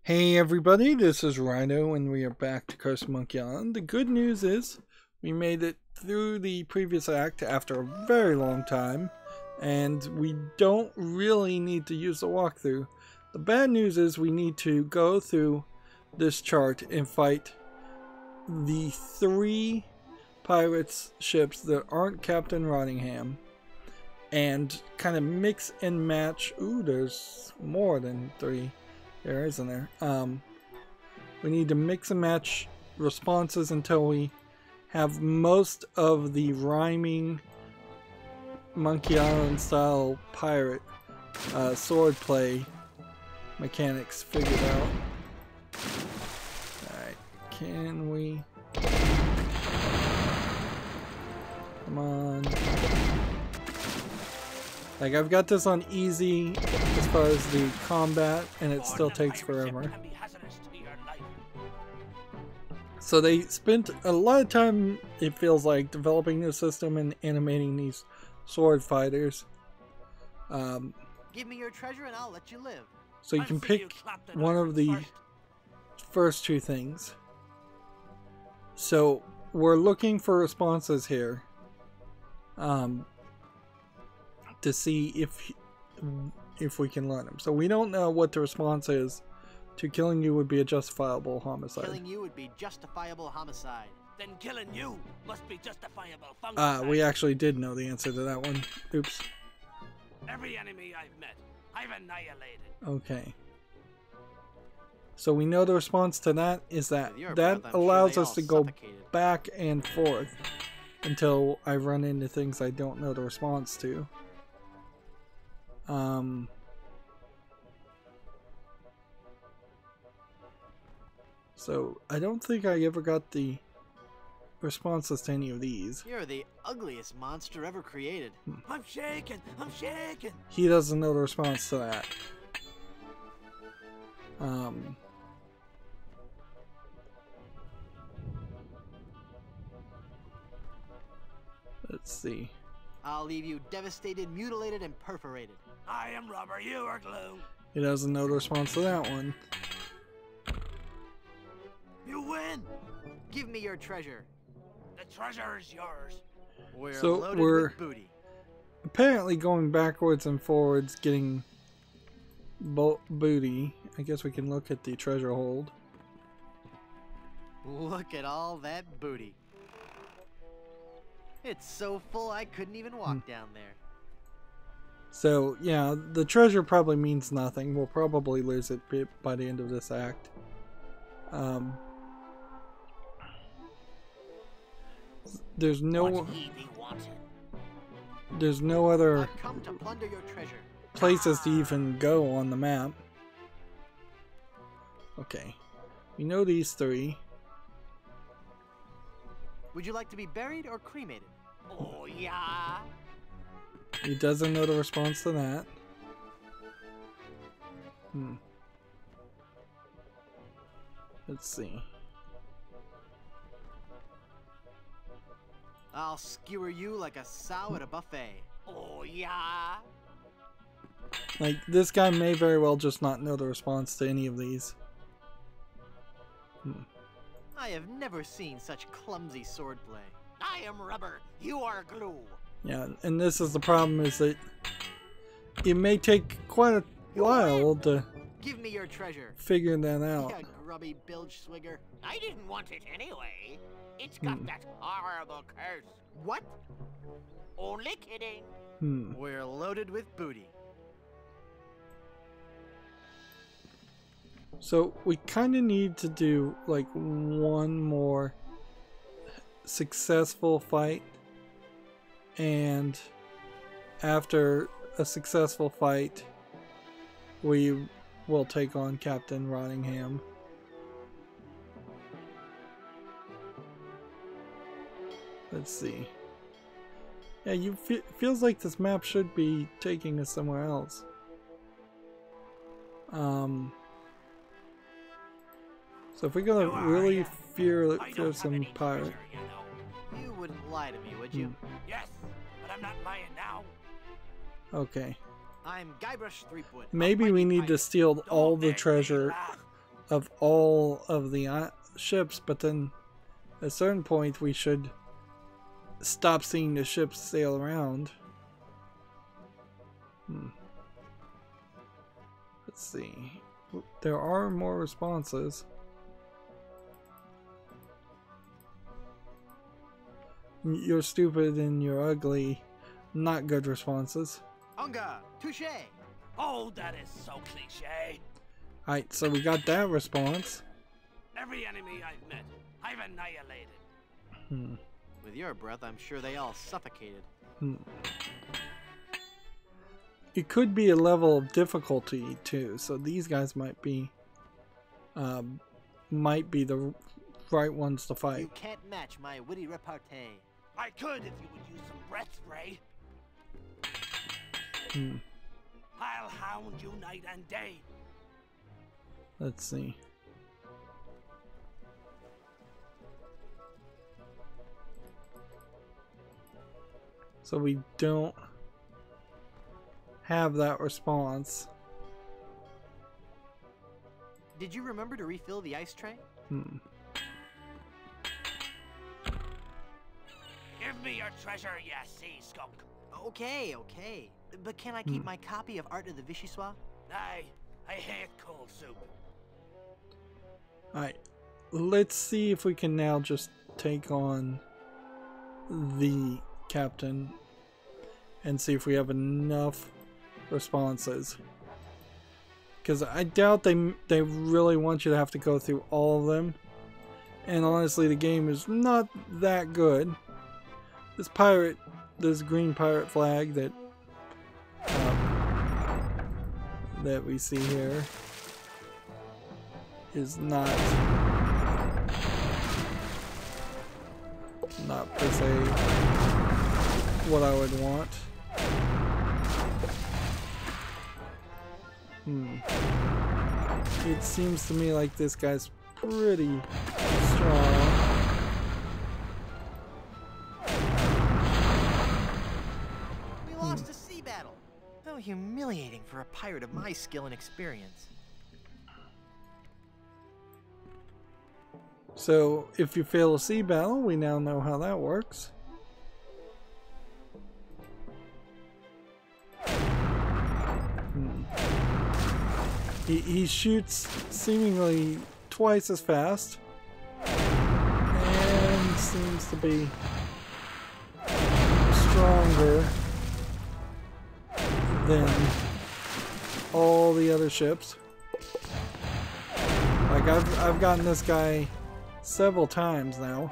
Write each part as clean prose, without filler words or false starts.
Hey everybody, this is Rydo and we are back to Curse Monkey Island. The good news is we made it through the previous act after a very long time and we don't really need to use the walkthrough. The bad news is we need to go through this chart and fight the 3 pirates ships that aren't Captain Rottingham and kind of mix and match. Ooh, there's more than 3. There isn't there. We need to mix and match responses until we have most of the rhyming Monkey Island style pirate swordplay mechanics figured out. Alright, can we? Come on. Like, I've got this on easy as far as the combat, and it still takes forever. So they spent a lot of time, it feels like, developing this system and animating these sword fighters. Give me your treasure and I'll let you live. So you can pick one of the first 2 things. So we're looking for responses here. To see if we can learn them. So we don't know what the response is to killing you would be a justifiable homicide. Killing you would be justifiable homicide. Then killing you must be justifiable fungicide. We actually did know the answer to that one. Oops. Every enemy I've met, I've annihilated. Okay. So we know the response to that is that that allows us to go back and forth until I run into things I don't know the response to. So I don't think I ever got the responses to any of these. You're the ugliest monster ever created. I'm shaking, I'm shaking. He doesn't know the response to that. Let's see. I'll leave you devastated, mutilated, and perforated. I am rubber, you are glue. He doesn't know the response to that one. You win. Give me your treasure. The treasure is yours. We're So loaded we're with booty. Apparently going backwards and forwards, getting booty. I guess we can look at the treasure hold. Look at all that booty. It's so full I couldn't even walk down there. So, yeah, the treasure probably means nothing. We'll probably lose it by the end of this act. There's no other I've come to plunder your treasure. places to even go on the map. Okay. We know these 3. Would you like to be buried or cremated? Oh, yeah. He doesn't know the response to that. Let's see. I'll skewer you like a sow at a buffet. Oh, yeah. Like, this guy may very well just not know the response to any of these. I have never seen such clumsy swordplay. I am rubber, you are glue. Yeah, and this is the problem, is that it may take quite a while to Give me your treasure. figure that out. You grubby bilge swigger. I didn't want it anyway. It's got that horrible curse. What? Only kidding. We're loaded with booty. So we kind of need to do like one more successful fight, and after a successful fight we will take on Captain Rottingham. Let's see. Yeah, feels like this map should be taking us somewhere else. So if we're gonna really fear some pirate. You wouldn't lie to me, would you? Yes, but I'm not lying now. Okay. I'm Guybrush Threepwood. Maybe we need to steal all the treasure of all of the ships, but then at a certain point we should stop seeing the ships sail around. Let's see. There are more responses. You're stupid and you're ugly. Not good responses. Unga, touche. Oh, that is so cliche. Alright, so we got that response. Every enemy I've met, I've annihilated. With your breath, I'm sure they all suffocated. It could be a level of difficulty too, so these guys might be the right ones to fight. You can't match my witty repartee. I could if you would use some breath spray. I'll hound you night and day. Let's see. So we don't have that response. Did you remember to refill the ice tray? Give me your treasure, you sea skunk. Okay, okay. But can I keep my copy of Art of the Vichyssoise? I hate cold soup. Alright, let's see if we can now just take on the captain and see if we have enough responses. Because I doubt they really want you to have to go through all of them. And honestly, the game is not that good. This green pirate flag that we see here is not per se what I would want. It seems to me like this guy's pretty strong. We lost a sea battle. How humiliating for a pirate of my skill and experience. So, if you fail a sea battle, we now know how that works. He shoots seemingly twice as fast and seems to be stronger than all the other ships. Like I've gotten this guy several times now.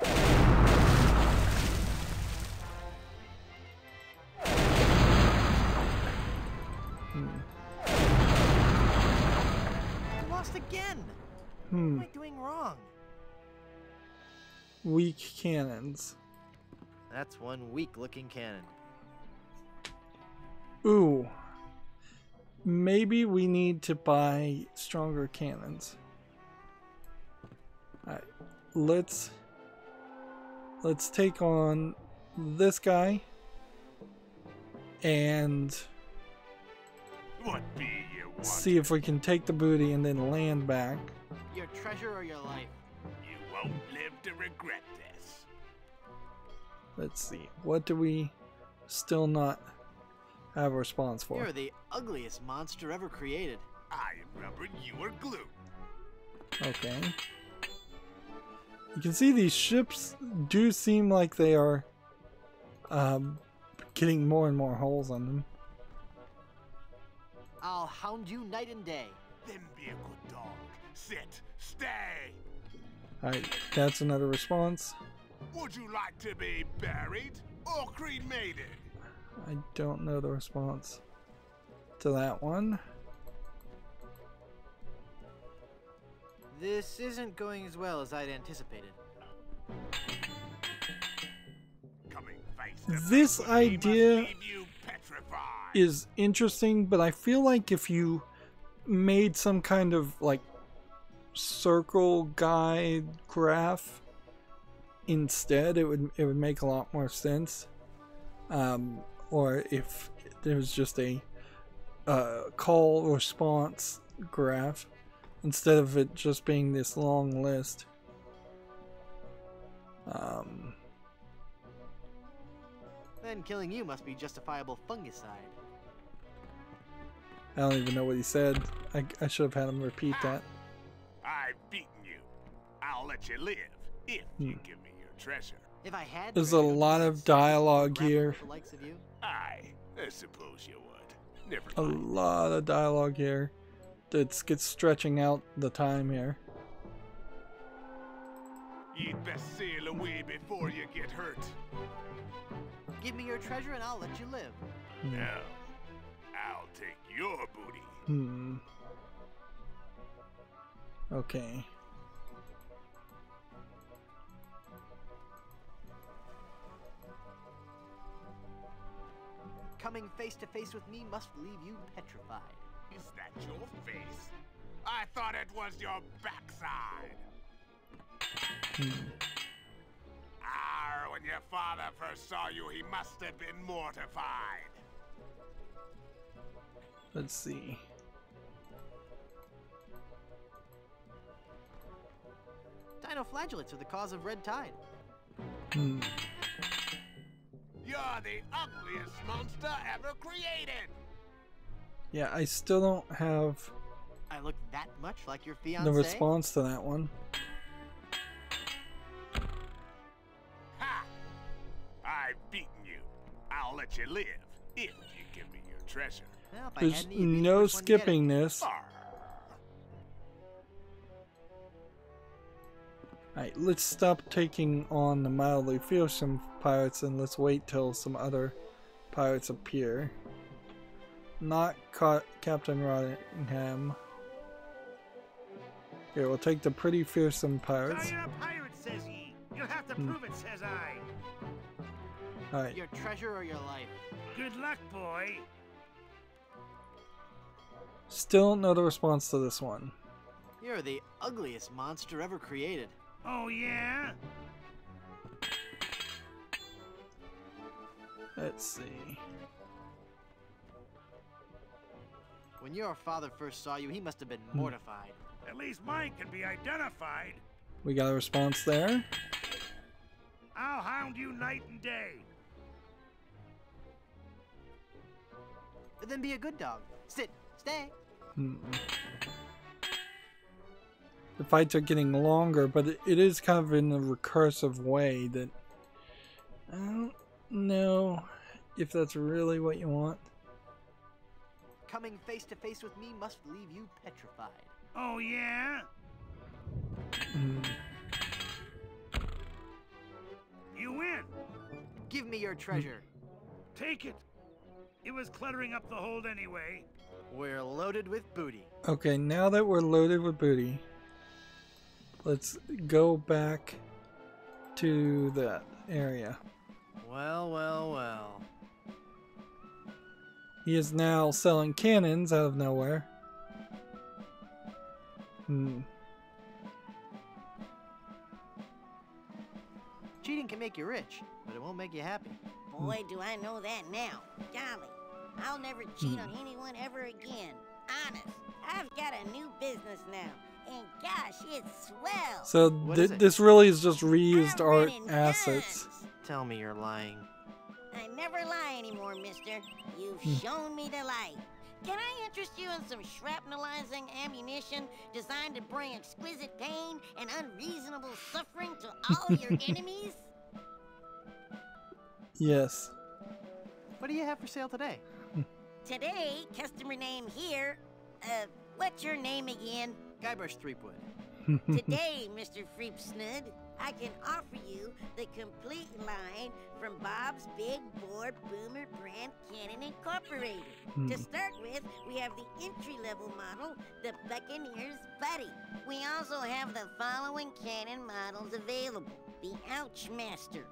Again. What am I doing wrong? Weak cannons. That's one weak-looking cannon. Ooh. Maybe we need to buy stronger cannons. Alright. Let's take on this guy and What be you want? see if we can take the booty and then land back. Your treasure or your life? You won't live to regret this. Let's see. What do we still not have a response for? You're the ugliest monster ever created. I am rubber, you are glue. Okay. You can see these ships do seem like they are getting more and more holes on them. I'll hound you night and day. Then be a good dog. Sit, stay. Alright, that's another response. Would you like to be buried or cremated? I don't know the response to that one. This isn't going as well as I'd anticipated. Coming face to This face with me must idea leave you petrified. is interesting, but I feel like if you made some kind of like circle guide graph instead, it would make a lot more sense. Or if there was just a call response graph, instead of it just being this long list. Then killing you must be justifiable fungicide. I don't even know what he said. I should have had him repeat that. I've beaten you. I'll let you live if you give me your treasure. If I had There's a treasure, lot of dialogue here. the likes of you. I suppose you would. Never A mind. lot of dialogue here. It gets stretching out the time here. You'd best sail away before you get hurt. Give me your treasure and I'll let you live. Now, I'll take your booty. Okay. Coming face to face with me must leave you petrified. Is that your face? I thought it was your backside. When your father first saw you, he must have been mortified. Let's see. Dinoflagellates are the cause of red tide. You're the ugliest monster ever created. Yeah, I still don't have I look that much like your fiancé? the response to that one. Ha! I've beaten you. I'll let you live if you give me your treasure. Well, if I There's hadn't, you'd be the no first one to get it. skipping this. Arr. Alright, let's stop taking on the mildly fearsome pirates and let's wait till some other pirates appear. Not Captain Rottingham. Here, we'll take the pretty fearsome pirates. You're a pirate, says he. You'll have to prove it, says I. Alright, Your treasure or your life? Good luck, boy. still no response to this one. You're the ugliest monster ever created. Oh, yeah? Let's see. When your father first saw you, he must have been mortified. At least mine can be identified. We got a response there. I'll hound you night and day. But then be a good dog. Sit, stay. The fights are getting longer, but it is kind of in a recursive way that I don't know if that's really what you want. Coming face to face with me must leave you petrified. Oh, yeah? You win. Give me your treasure. Take it. It was cluttering up the hold anyway. We're loaded with booty. Okay, now that we're loaded with booty, let's go back to that area. Well, well, well. He is now selling cannons out of nowhere. Cheating can make you rich, but it won't make you happy. Boy, do I know that now. Golly, I'll never cheat on anyone ever again. Honest, I've got a new business now, and gosh, it's swell. So What is it? this really is just reused I'm art running assets. guns. Tell me you're lying. I never lie anymore, mister. You've shown me the light. Can I interest you in some shrapnelizing ammunition designed to bring exquisite pain and unreasonable suffering to all your enemies? Yes. What do you have for sale today? Today, customer name here. What's your name again? Guybrush Threepwood. Today, Mr. Freepsnud, I can offer you the complete line from Bob's Big Bore Boomer Brand Cannon Incorporated. To start with, we have the entry-level model, the Buccaneer's Buddy. We also have the following cannon models available. The Ouchmaster,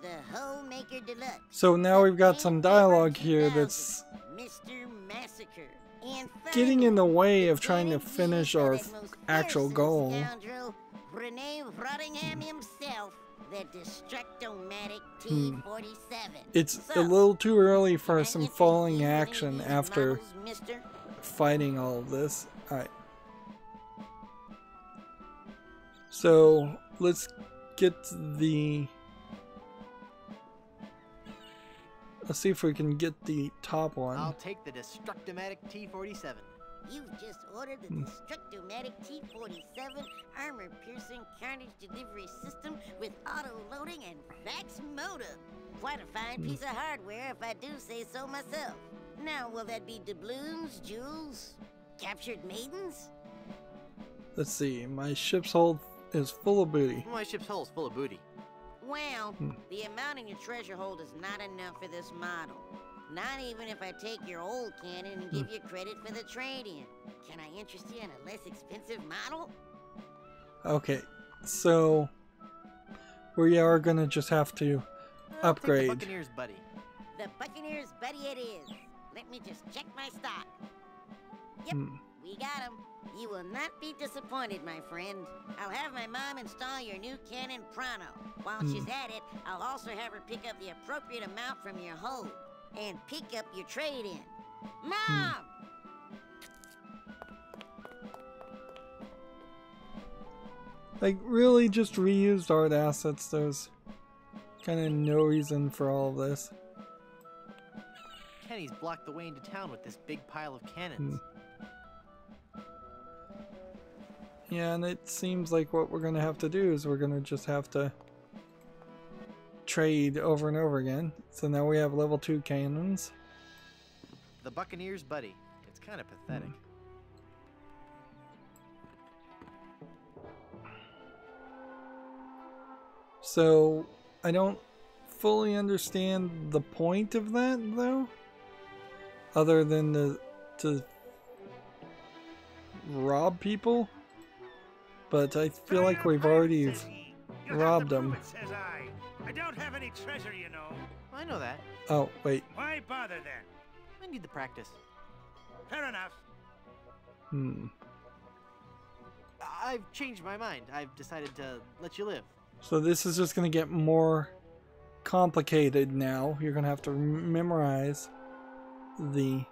the Homemaker Deluxe. So now we've got some dialogue here that's Mr. Massacre. And getting in the way of the trying to guarantee finish for our that most actual fearsome goal. Scoundrel, Renee Rottingham himself, the Destructomatic T-47. It's So, a little too early for can I some interest falling you in any action of these after models, mister? fighting all of this. Alright. So let's get the... Let's see if we can get the top one. I'll take the Destructomatic T-47. You've just ordered the Destructomatic T-47 armor-piercing carnage delivery system with auto-loading and fax modem. Quite a fine piece of hardware, if I do say so myself. Now, will that be doubloons, jewels, captured maidens? Let's see. My ship's hold is full of booty. My ship's hull is full of booty. Well, the amount in your treasure hold is not enough for this model. Not even if I take your old cannon and give you credit for the trade-in. Can I interest you in a less expensive model? Okay, so we are gonna just have to upgrade. Take the Buccaneer's Buddy. The Buccaneer's Buddy it is. Let me just check my stock. Yep, we got him. You will not be disappointed, my friend. I'll have my mom install your new cannon pronto. While she's at it, I'll also have her pick up the appropriate amount from your hold and pick up your trade-in. Mom! Like, really just reused art assets. There's kind of no reason for all of this. Kenny's blocked the way into town with this big pile of cannons. Yeah, and it seems like what we're gonna have to do is we're gonna just have to trade over and over again. So now we have level 2 cannons. The Buccaneer's Buddy. It's kind of pathetic. So I don't fully understand the point of that, though, other than to rob people. But I feel like we've already robbed them. I don't have any treasure, you know. I know that. Oh, wait. Why bother then? I need the practice. Fair enough. I've changed my mind. I've decided to let you live. So this is just going to get more complicated now. You're going to have to memorize the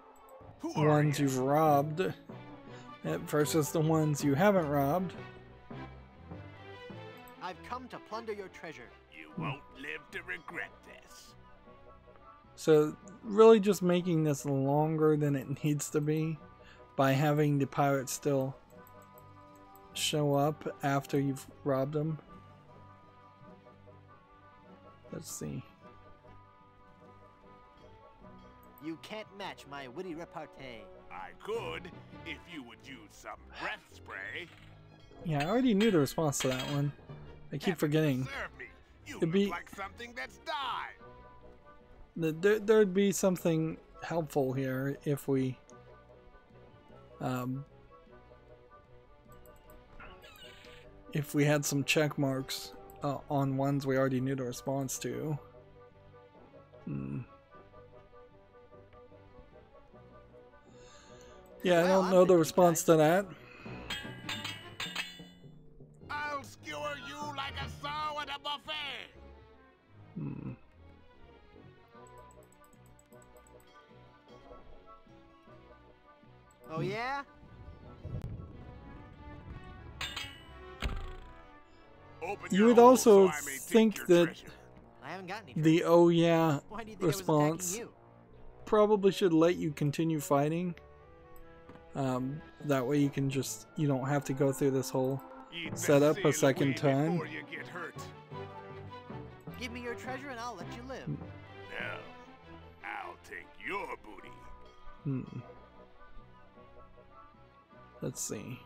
ones you've robbed versus the ones you haven't robbed. I've come to plunder your treasure. You won't live to regret this. So really just making this longer than it needs to be by having the pirates still show up after you've robbed them. Let's see. You can't match my witty repartee. I could if you would use some breath spray. Yeah, I already knew the response to that one. I keep forgetting. Serve me. You It'd look be like something that's died. there'd be something helpful here if we had some check marks on ones we already knew the response to. Yeah, I don't know the response to that. I'll skewer you like a sow at a buffet. Oh yeah? Open You your would hole also so I may take think your that treasure. I haven't got any. the "oh yeah" Why do you think I was attacking response you? probably should let you continue fighting. That way you can you don't have to go through this whole Eat the setup a sail second away time. before you get hurt. Give me your treasure and I'll let you live. No, I'll take your booty. Let's see.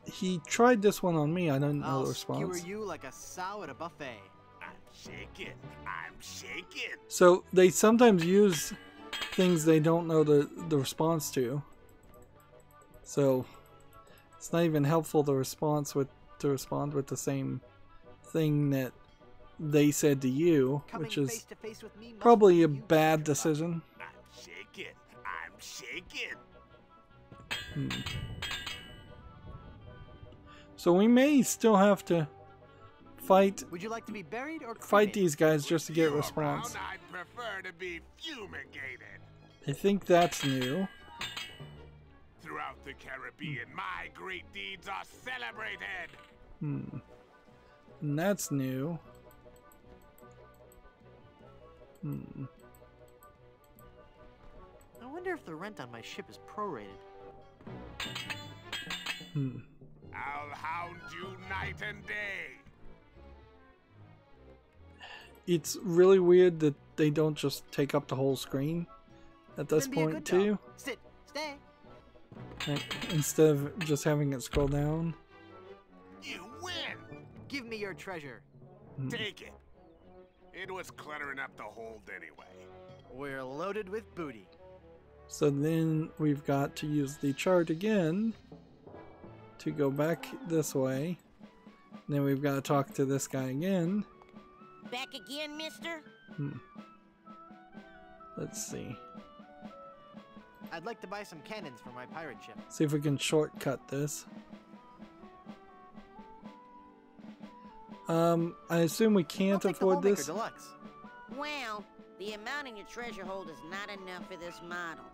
He tried this one on me. I don't know I'll the response. skewer you like a sow at a buffet. I'm shaking. I'm shaking. So they sometimes use things they don't know the response to. So it's not even helpful to respond with the same thing that they said to you, Coming which is face to face with me must probably be a you bad treasure decision. I'm shaking. I'm shaking. So we may still have to fight box. Would you like to be buried or fight cremated? these guys just to get a You response. around, I'd prefer to be fumigated. I think that's new. Throughout the Caribbean, my great deeds are celebrated. And that's new. I wonder if the rent on my ship is prorated. I'll hound you night and day. It's really weird that they don't just take up the whole screen at this point too. Sit, stay. Like, instead of just having it scroll down. You win. Give me your treasure. Take it. It was cluttering up the hold anyway. We're loaded with booty. So then we've got to use the chart again to go back this way. And then we've got to talk to this guy again. Back again, mister? Let's see. I'd like to buy some cannons for my pirate ship. See if we can shortcut this. I assume we can't afford this. Deluxe. Well, the amount in your treasure hold is not enough for this model.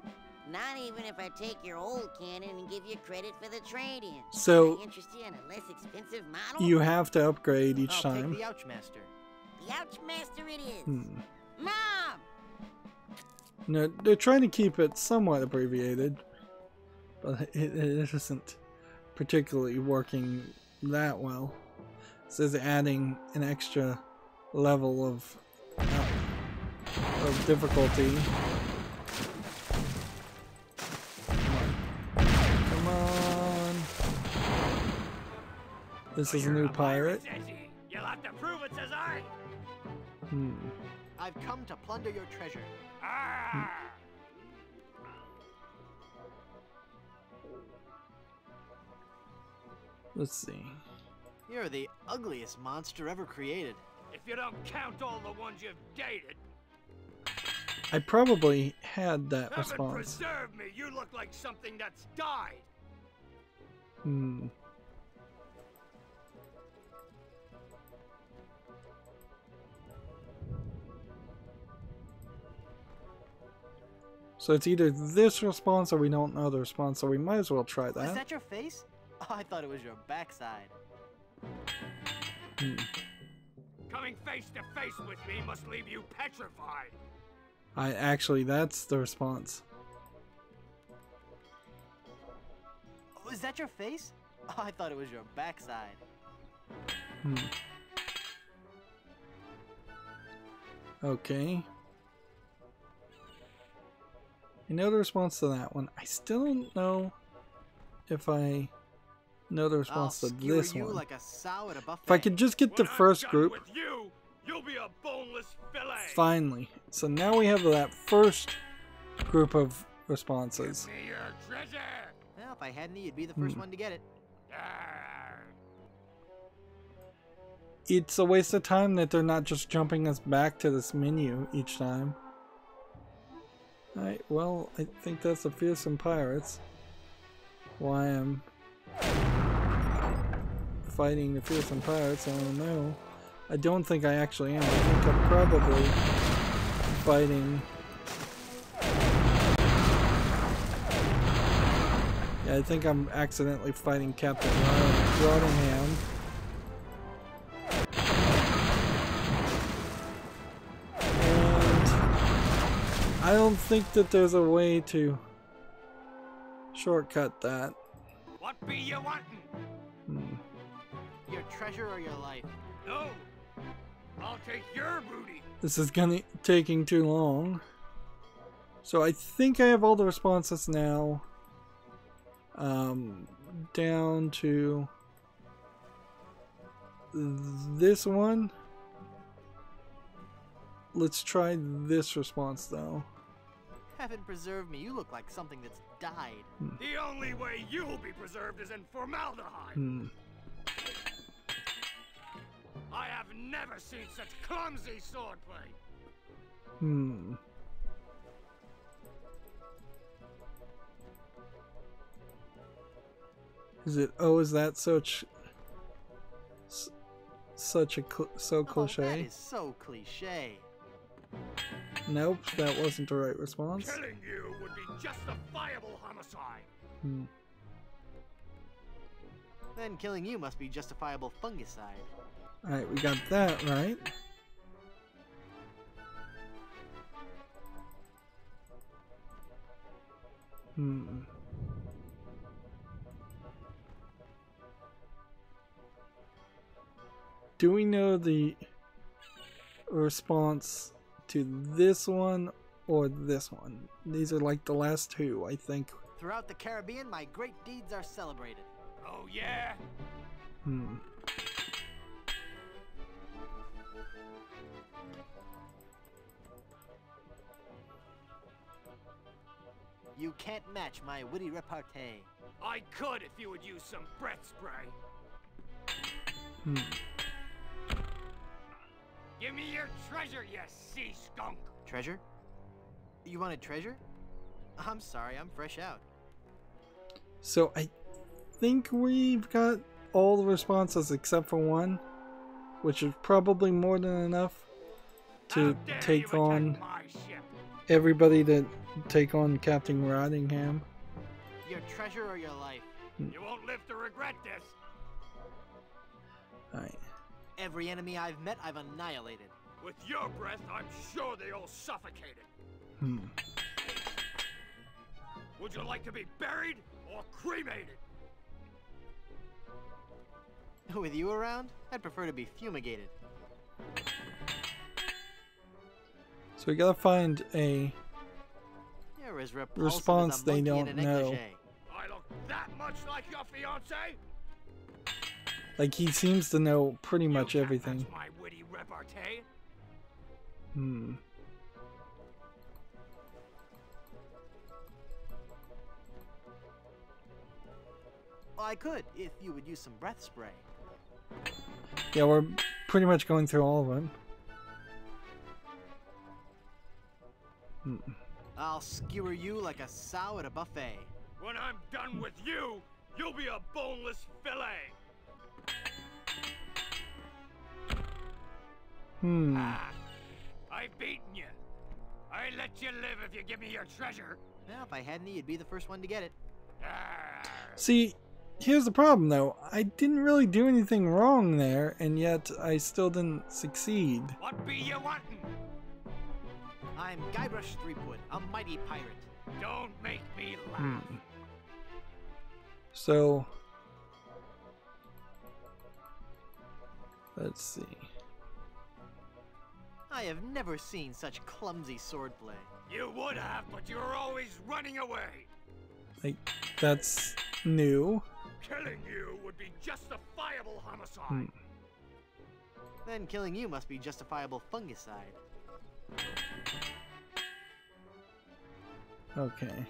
Not even if I take your old cannon and give you credit for the trade-in. So, Are you interested in a less expensive model? you have to upgrade each I'll time. take the Ouchmaster. The Ouchmaster it is. Mom! No, they're trying to keep it somewhat abbreviated, but it isn't particularly working that well. It says adding an extra level of difficulty. Come on. This is a new pirate. You'll have to prove it, says I. I've come to plunder your treasure. Let's see. You're the ugliest monster ever created. If you don't count all the ones you've dated. I probably had that Heaven response. preserve me, you look like something that's died. So it's either this response or we don't know the response, so we might as well try Is that. that your face? Oh, I thought it was your backside. Coming face to face with me must leave you petrified. Actually, that's the response. Oh, is that your face? Oh, I thought it was your backside. Okay. I know the response to that one. I still don't know if I know the response to this one. Like a sow at a buffet. If I could just get the first group. With you, you'll be a boneless fillet. Finally. So now we have that first group of responses. Give me your treasure. Well, if I had any, you'd be the first one to get it. It's a waste of time that they're not just jumping us back to this menu each time. Alright, well, I think that's the Fearsome Pirates. Why I'm fighting the Fearsome Pirates, I don't know. I don't think I actually am. I think I'm probably fighting... Yeah, I think I'm accidentally fighting Captain Rottingham. I don't think that there's a way to shortcut that. What be you wantin'? Your treasure or your life? No. I'll take your booty. This is taking too long. So I think I have all the responses now. Down to this one. Let's try this response though. Heaven preserve me, you look like something that's died. The only way you'll be preserved is in formaldehyde. I have never seen such clumsy swordplay. Is it? Oh, is that such so cliche? Oh, that is so cliche. Nope, that wasn't the right response. Killing you would be justifiable homicide. Then killing you must be justifiable fungicide. Alright, we got that right. Do we know the response to this one or this one? These are like the last two, I think. Throughout the Caribbean, my great deeds are celebrated. Oh, yeah? You can't match my witty repartee. I could if you would use some breath spray. Give me your treasure, you sea skunk! Treasure? You wanted treasure? I'm sorry, I'm fresh out. So I think we've got all the responses except for one, which is probably more than enough to take on everybody that take on Captain Rottingham. Your treasure or your life? You won't live to regret this. Alright. Every enemy I've met, I've annihilated. With your breath, I'm sure they all suffocated. Would you like to be buried or cremated? With you around, I'd prefer to be fumigated. So we gotta find a You're as response as a they monkey don't in an know. negligee. I look that much like your fiance? Like, he seems to know pretty much You can't everything. match my witty repartee. Well, I could, if you would use some breath spray. Yeah, we're pretty much going through all of them. I'll skewer you like a sow at a buffet. When I'm done with you, you'll be a boneless fillet. I've beaten you. I let you live if you give me your treasure. Well, if I had any, you'd be the first one to get it. See, here's the problem though. I didn't really do anything wrong there, and yet I still didn't succeed. What be you wantin'? I'm Guybrush Threepwood, a mighty pirate. Don't make me laugh. So, let's see. I have never seen such clumsy swordplay. You would have, but you were always running away. Like, that's new. Killing you would be justifiable homicide. Then killing you must be justifiable fungicide. Okay.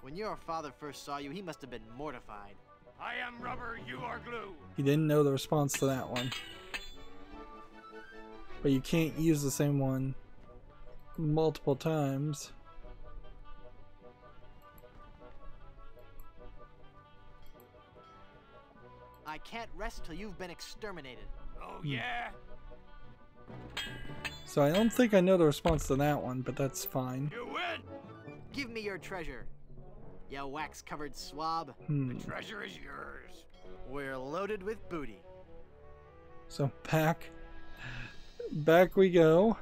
When your father first saw you, he must have been mortified. I am rubber, you are glue. He didn't know the response to that one. But you can't use the same one multiple times. I can't rest till you've been exterminated. Oh, yeah? So I don't think I know the response to that one, but that's fine. You win! Give me your treasure, you wax-covered swab. The treasure is yours. We're loaded with booty. So back we go.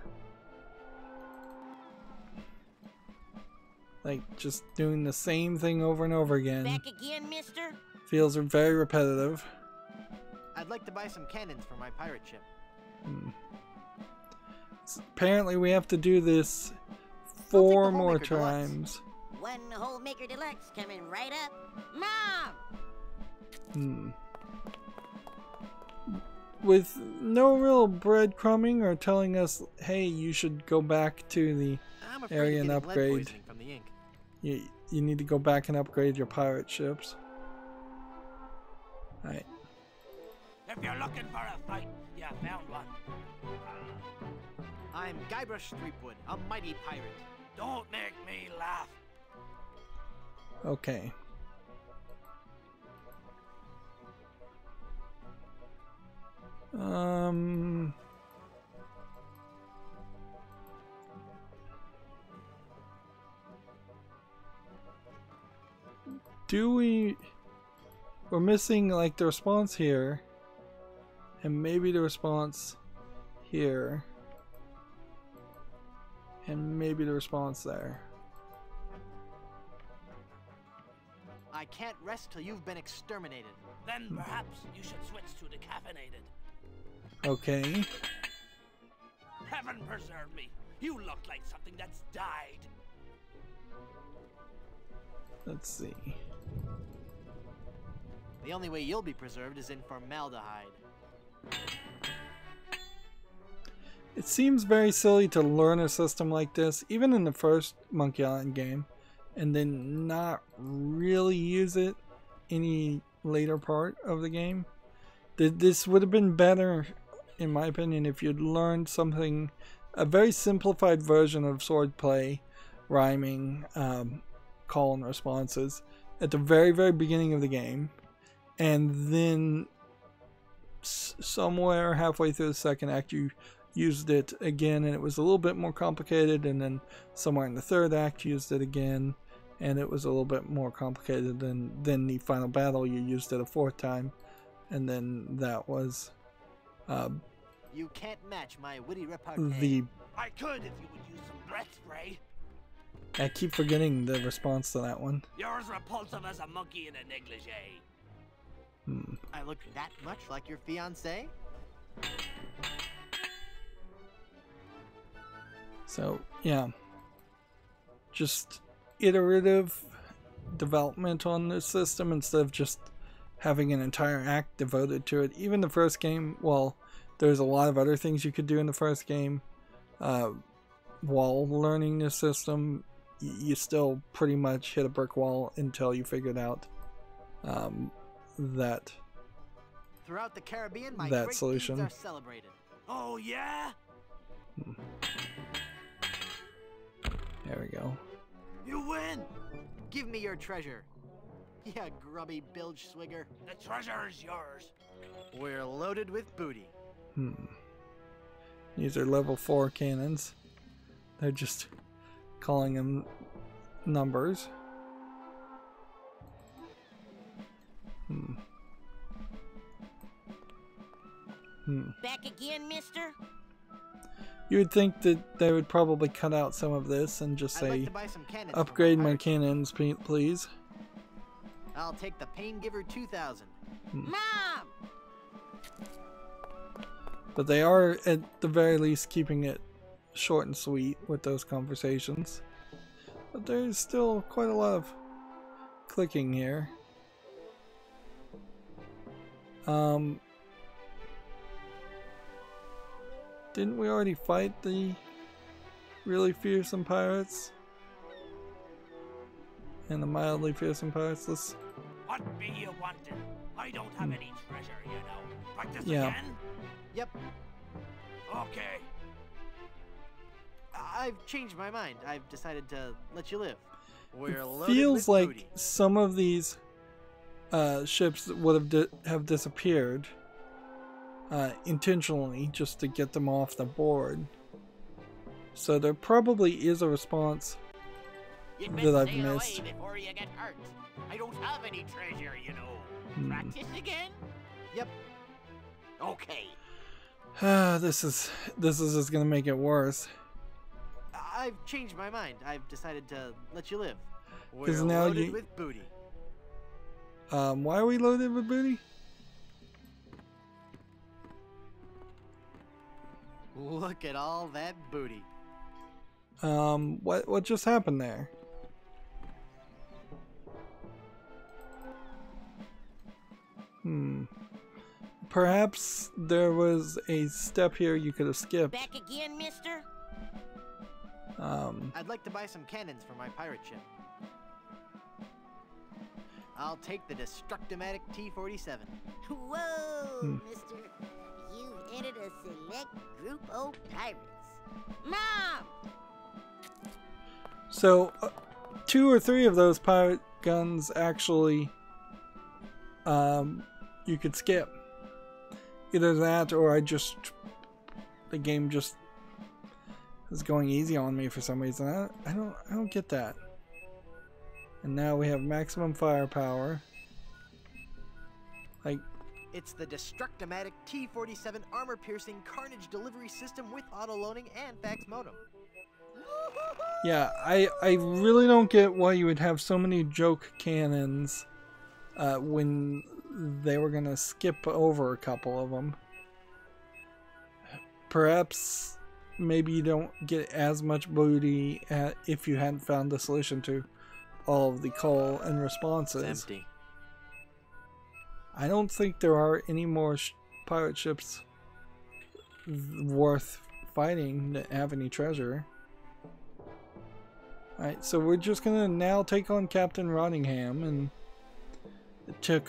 Like, just doing the same thing over and over again. Back again, mister? Feels very repetitive. I'd like to buy some cannons for my pirate ship. Apparently we have to do this 4 more times. One whole maker deluxe coming right up. Mom! With no real breadcrumbing or telling us, hey, you should go back to the I'm afraid area of and getting lead upgrade. poisoning from the ink. You need to go back and upgrade your pirate ships. Alright. If you're looking for a fight, you found one. I'm Guybrush Threepwood, a mighty pirate. Don't make me laugh. Okay. Do we... we're missing like the response here, and maybe the response here, and maybe the response there. I can't rest till you've been exterminated. Then perhaps you should switch to decaffeinated. Okay. Heaven preserve me. You look like something that's died. Let's see. The only way you'll be preserved is in formaldehyde. It seems very silly to learn a system like this, even in the first Monkey Island game, and then not really use it any later part of the game. This would have been better, in my opinion, if you'd learned something, a very simplified version of swordplay, rhyming, call and responses at the very, very beginning of the game, and then somewhere halfway through the second act you used it again and it was a little bit more complicated, and then somewhere in the third act you used it again and it was a little bit more complicated, and then the final battle you used it a fourth time, and then that was you can't match my witty repartee. the I could if you would use some breath spray. I keep forgetting the response to that one. You're as repulsive as a monkey in a negligee. I look that much like your fiancé? So yeah, just iterative development on this system instead of just having an entire act devoted to it. Even the first game, well, there's a lot of other things you could do in the first game while learning this system. You still pretty much hit a brick wall until you figured out that Throughout the Caribbean, my that great solution. deeds are celebrated. Oh yeah? There we go. You win! Give me your treasure. Yeah, grubby bilge swigger. The treasure is yours. We're loaded with booty. These are level 4 cannons. They're just calling them numbers. Back again, mister? You would think that they would probably cut out some of this and just I'd like say, to buy some cannons. upgrade my cannons, please. I'll take the Pain Giver 2000. Mom! But they are, at the very least, keeping it short and sweet with those conversations. But there's still quite a lot of clicking here. Didn't we already fight the really fearsome pirates? And the mildly fearsome pirates? Let's... What be you wanting? I don't have any treasure, you know. Practice Yeah. again? Yep, Okay. I've changed my mind. I've decided to let you live. We're loaded Feels with like booty. some of these ships would have disappeared intentionally just to get them off the board. So there probably is a response You'd that I've sail missed. away before you get hurt. I don't have any treasure, you know. Practice again? Yep. Okay. This is just gonna make it worse. I've changed my mind. I've decided to let you live. 'Cause We're now loaded you- with booty. Why are we loaded with booty? Look at all that booty. What just happened there? Perhaps there was a step here you could have skipped. Back again, mister? I'd like to buy some cannons for my pirate ship. I'll take the Destructomatic T-47. Whoa, mister. You've entered a select group of pirates. Mom! So, 2 or 3 of those pirate guns actually, you could skip. Either that or the game just is going easy on me for some reason. I don't get that. And now we have maximum firepower. It's the Destructomatic T-47 armor-piercing carnage delivery system with auto-loading and fax modem. Yeah, I really don't get why you would have so many joke cannons when they were gonna skip over a couple of them. Perhaps maybe you don't get as much booty if you hadn't found the solution to all of the call and responses. It's empty. I don't think there are any more pirate ships worth fighting that have any treasure. Alright, so we're just gonna now take on Captain Rottingham, and it took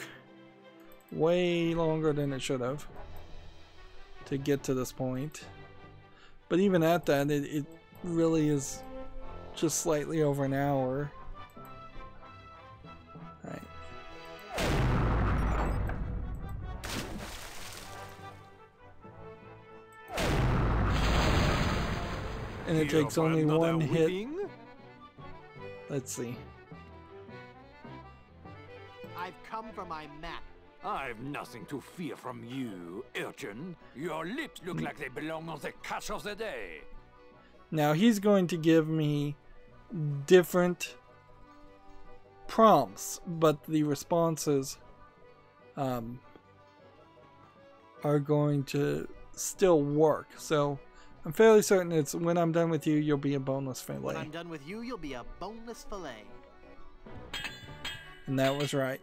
way longer than it should have to get to this point. But even at that, it really is just slightly over an hour. Alright. And it takes only one hit. Let's see. I've come for my map. I've nothing to fear from you, urchin. Your lips look like they belong on the catch of the day. Now he's going to give me different prompts, but the responses are going to still work. So I'm fairly certain it's when I'm done with you, you'll be a boneless fillet. When I'm done with you, you'll be a boneless fillet. And that was right.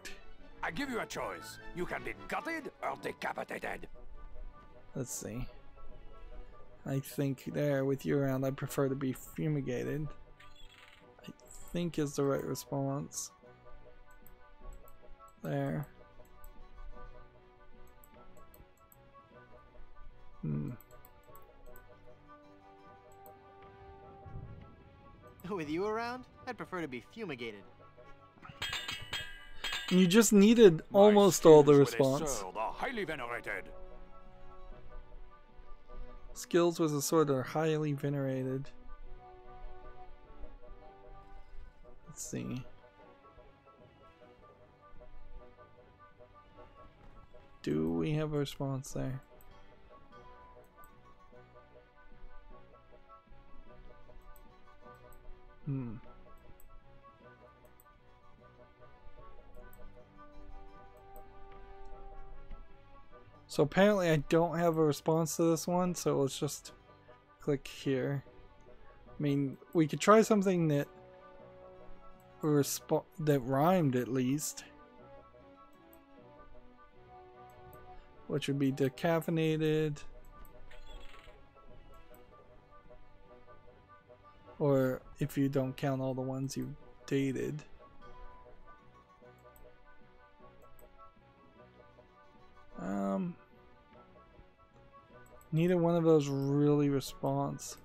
I give you a choice. You can be gutted or decapitated. Let's see. I think there, with you around, I prefer to be fumigated. I think is the right response. There. With you around, I'd prefer to be fumigated. You just needed almost all the response. Highly venerated. Skills with a sword are highly venerated. Let's see. Do we have a response there? So apparently I don't have a response to this one, so let's just click here. I mean, we could try something that rhymed at least, which would be decaffeinated, or if you don't count all the ones you dated. Neither one of those really responds.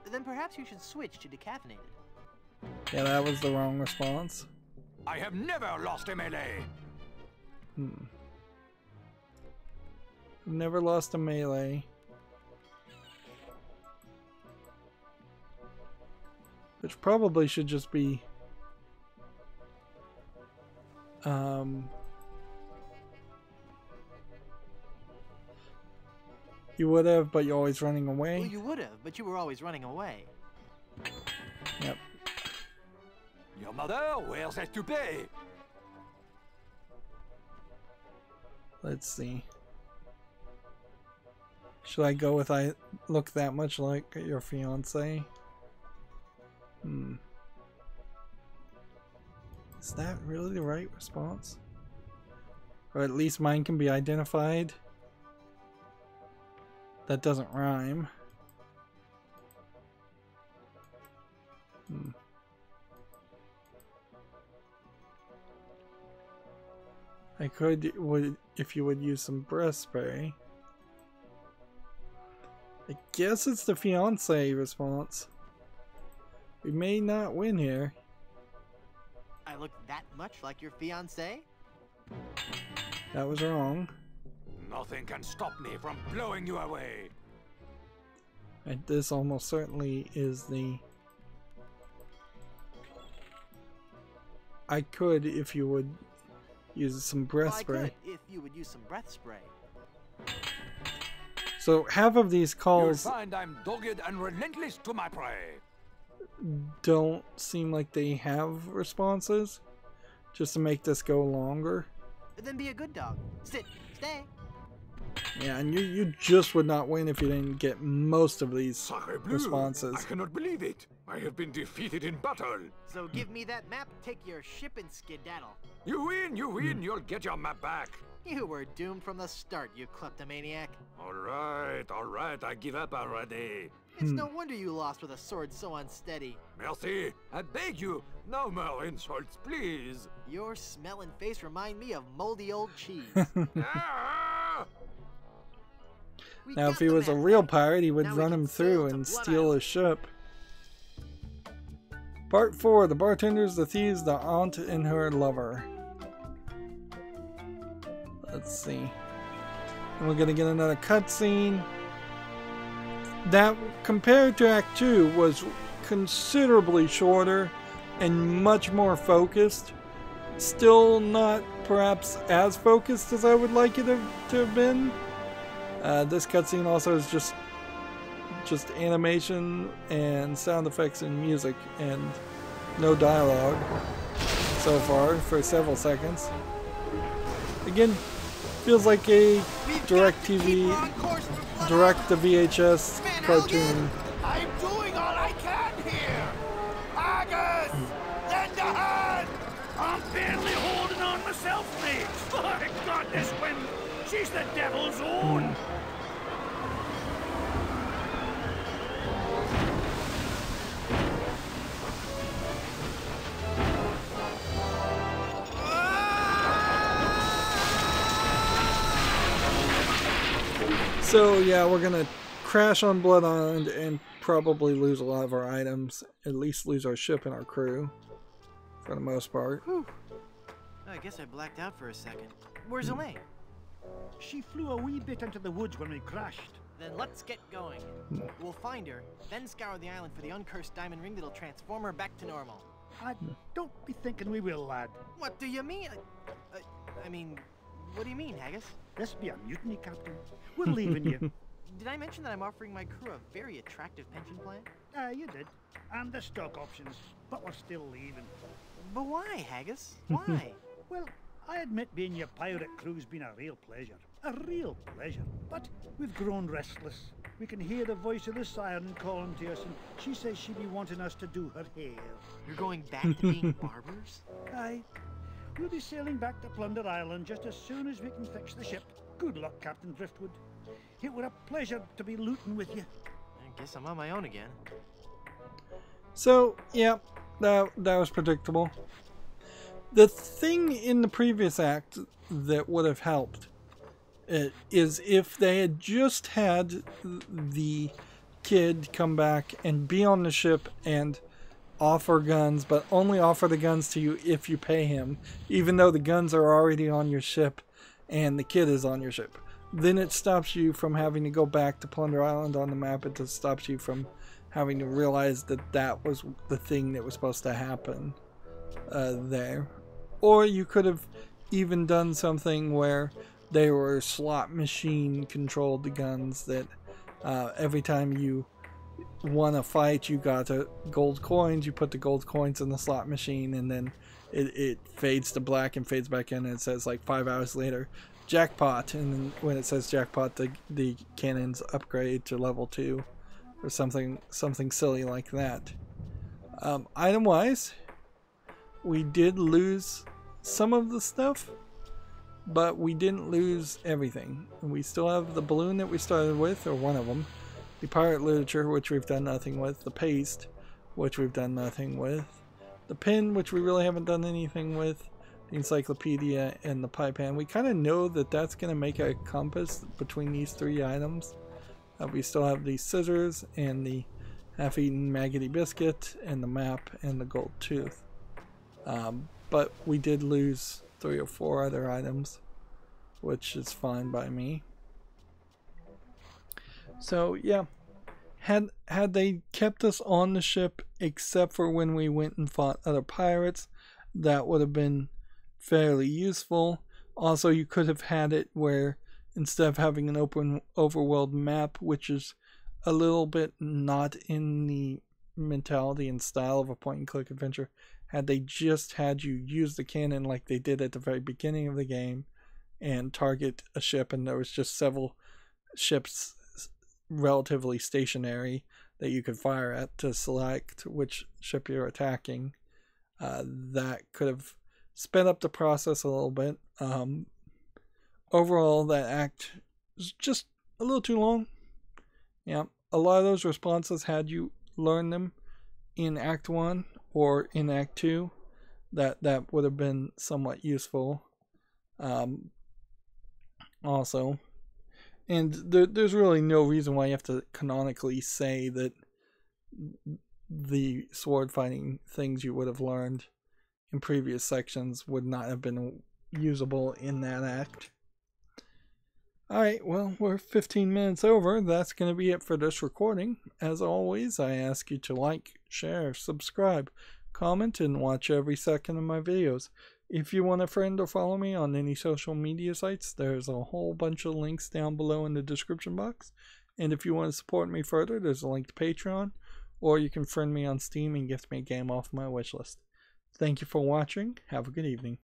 Then perhaps you should switch to decaffeinated. Yeah, that was the wrong response. I have never lost a melee. Never lost a melee. Which probably should just be you would have, but you're always running away. Well, you would have, but you were always running away. Yep. Your mother, where's that toupee? Let's see. Should I go with I look that much like your fiance? Is that really the right response? Or at least mine can be identified. That doesn't rhyme. I could, if you would use some breath spray. I guess it's the fiance response. We may not win here. I look that much like your fiance? That was wrong. Nothing can stop me from blowing you away. And this almost certainly is the... I could, if you would use some breath spray. If you would use some breath spray. So half of these calls You'll find I'm dogged and relentless to my prey. don't seem like they have responses, just to make this go longer. Then be a good dog. Sit. Stay. Yeah, and you just would not win if you didn't get most of these Sacre bleu! responses. I cannot believe it. I have been defeated in battle. So give me that map, take your ship and skedaddle. You win, you win. You'll get your map back. You were doomed from the start, you kleptomaniac. All right, I give up already. It's no wonder you lost with a sword so unsteady. Merci. I beg you, no more insults, please. Your smell and face remind me of moldy old cheese. Ah! We Now, got if he the was a map. real pirate, he would Now we run can him sail through to and Blood steal Island. his ship. Part 4, the bartenders, the thieves, the aunt, and her lover. Let's see. And we're gonna get another cutscene. That, compared to Act 2, was considerably shorter and much more focused. Still not perhaps as focused as I would like it to have been. This cutscene also is just animation and sound effects and music and no dialogue so far for several seconds. Again, feels like a DirecTV, direct to VHS cartoon. I'm doing all I can here. August, lend a hand. I'm barely holding on myself, mate. My God, this wind. She's the devil's own. So yeah, we're gonna crash on Blood Island and probably lose a lot of our items. At least lose our ship and our crew, for the most part. Whew. I guess I blacked out for a second. Where's Elaine? She flew a wee bit into the woods when we crashed. Then let's get going. We'll find her, then scour the island for the uncursed diamond ring that'll transform her back to normal. I don't be thinking we will, lad. What do you mean? I mean, what do you mean, Haggis? This be a mutiny, Captain. We're leaving you. Did I mention that I'm offering my crew a very attractive pension plan? You did. And the stock options. But we're still leaving. But why, Haggis? Why? Well, I admit being your pirate crew's been a real pleasure. A real pleasure. But we've grown restless. We can hear the voice of the siren calling to us, and she says she'd be wanting us to do her hair. You're going back to being barbers? Aye. We'll be sailing back to Plunder Island just as soon as we can fix the ship. Good luck, Captain Driftwood. It were a pleasure to be looting with you. I guess I'm on my own again. So yeah, that was predictable. The thing in the previous act that would have helped is if they had just had the kid come back and be on the ship and offer guns, but only offer the guns to you if you pay him, even though the guns are already on your ship and the kid is on your ship. Then it stops you from having to go back to Plunder Island on the map. It just stops you from having to realize that that was the thing that was supposed to happen there. Or you could have even done something where they were slot machine controlled, the guns that every time you won a fight you got gold coins, you put the gold coins in the slot machine, and then it fades to black and fades back in, and it says like 5 hours later jackpot, and then when it says jackpot the cannons upgrade to level 2 or something silly like that. Item wise, we did lose some of the stuff, but we didn't lose everything. We still have the balloon that we started with, or one of them, the pirate literature, which we've done nothing with, the paste, which we've done nothing with, the pin, which we really haven't done anything with, the encyclopedia, and the pie pan. We kind of know that that's going to make a compass between these 3 items. We still have the scissors and the half-eaten maggoty biscuit and the map and the gold tooth. But we did lose 3 or 4 other items, which is fine by me. So yeah, had they kept us on the ship except for when we went and fought other pirates, that would have been fairly useful. Also, you could have had it where instead of having an open overworld map, which is a little bit not in the mentality and style of a point-and-click adventure, had they just had you use the cannon like they did at the very beginning of the game and target a ship, and there was just several ships relatively stationary that you could fire at to select which ship you're attacking. That could have sped up the process a little bit. Overall, that act is just a little too long. Yeah, a lot of those responses, had you learned them in Act 1 or in Act 2, that would have been somewhat useful. Also, and there's really no reason why you have to canonically say that the sword fighting things you would have learned in previous sections would not have been usable in that act. Alright, well, we're 15 minutes over. That's going to be it for this recording. As always, I ask you to like, share, subscribe, comment, and watch every second of my videos. If you want a friend or follow me on any social media sites, there's a whole bunch of links down below in the description box. And if you want to support me further, there's a link to Patreon, or you can friend me on Steam and gift me a game off my wishlist. Thank you for watching. Have a good evening.